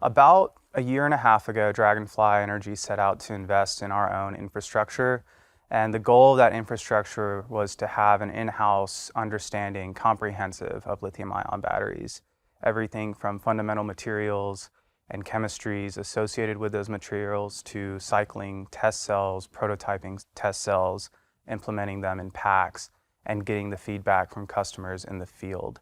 About a year and a half ago, Dragonfly Energy set out to invest in our own infrastructure. And the goal of that infrastructure was to have an in-house understanding, comprehensive, of lithium-ion batteries. Everything from fundamental materials and chemistries associated with those materials to cycling test cells, prototyping test cells, implementing them in packs, and getting the feedback from customers in the field.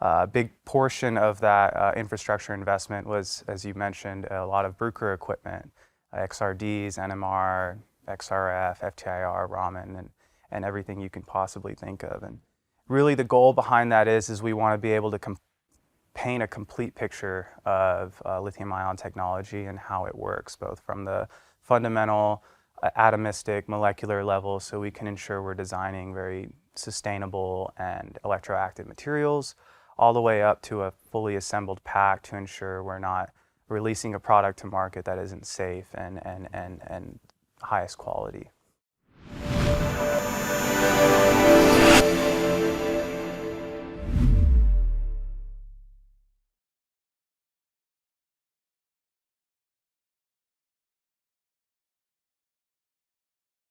A big portion of that infrastructure investment was, as you mentioned, a lot of Bruker equipment, XRDs, NMR, XRF, FTIR, Raman, and everything you can possibly think of. And really the goal behind that is we want to be able to paint a complete picture of lithium-ion technology and how it works, both from the fundamental, atomistic, molecular level, so we can ensure we're designing very sustainable and electroactive materials, all the way up to a fully assembled pack to ensure we're not releasing a product to market that isn't safe and highest quality.